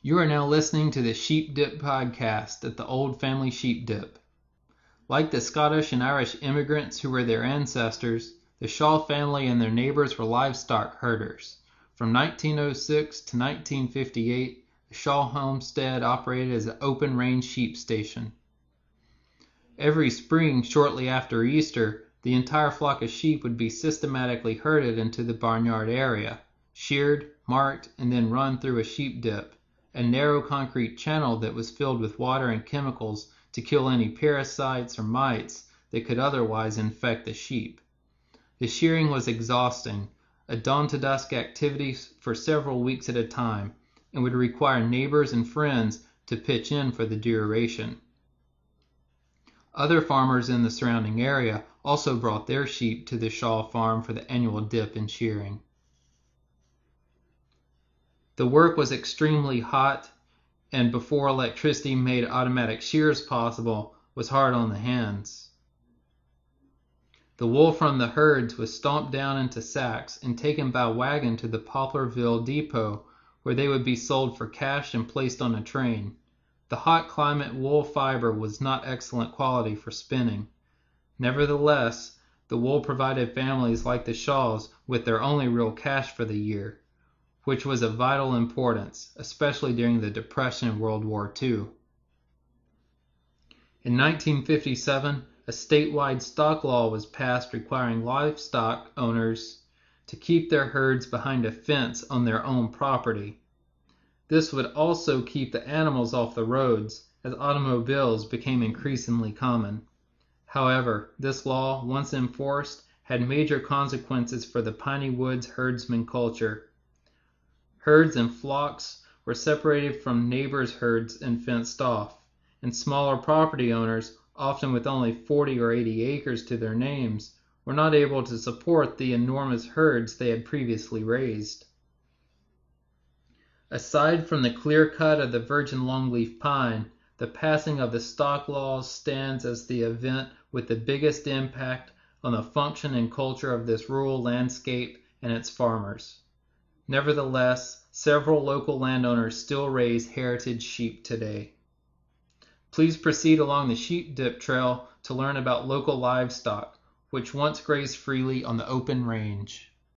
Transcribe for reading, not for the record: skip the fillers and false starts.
You are now listening to the Sheep Dip podcast at the Old Family Sheep Dip. Like the Scottish and Irish immigrants who were their ancestors, the Shaw family and their neighbors were livestock herders. From 1906 to 1958, the Shaw Homestead operated as an open-range sheep station. Every spring, shortly after Easter, the entire flock of sheep would be systematically herded into the barnyard area, sheared, marked, and then run through a sheep dip, a narrow concrete channel that was filled with water and chemicals to kill any parasites or mites that could otherwise infect the sheep. The shearing was exhausting, a dawn-to-dusk activity for several weeks at a time, and would require neighbors and friends to pitch in for the duration. Other farmers in the surrounding area also brought their sheep to the Shaw farm for the annual dip and shearing. The work was extremely hot, and before electricity made automatic shears possible, was hard on the hands. The wool from the herds was stomped down into sacks and taken by wagon to the Poplarville depot, where they would be sold for cash and placed on a train. The hot climate wool fiber was not excellent quality for spinning. Nevertheless, the wool provided families like the Shaws with their only real cash for the year, which was of vital importance, especially during the Depression and World War II. In 1957, a statewide stock law was passed requiring livestock owners to keep their herds behind a fence on their own property. This would also keep the animals off the roads, as automobiles became increasingly common. However, this law, once enforced, had major consequences for the Piney Woods herdsman culture. Herds and flocks were separated from neighbors' herds and fenced off, and smaller property owners, often with only 40 or 80 acres to their names, were not able to support the enormous herds they had previously raised. Aside from the clear cut of the virgin longleaf pine, the passing of the stock laws stands as the event with the biggest impact on the function and culture of this rural landscape and its farmers. Nevertheless, several local landowners still raise heritage sheep today. Please proceed along the sheep dip trail to learn about local livestock, which once grazed freely on the open range.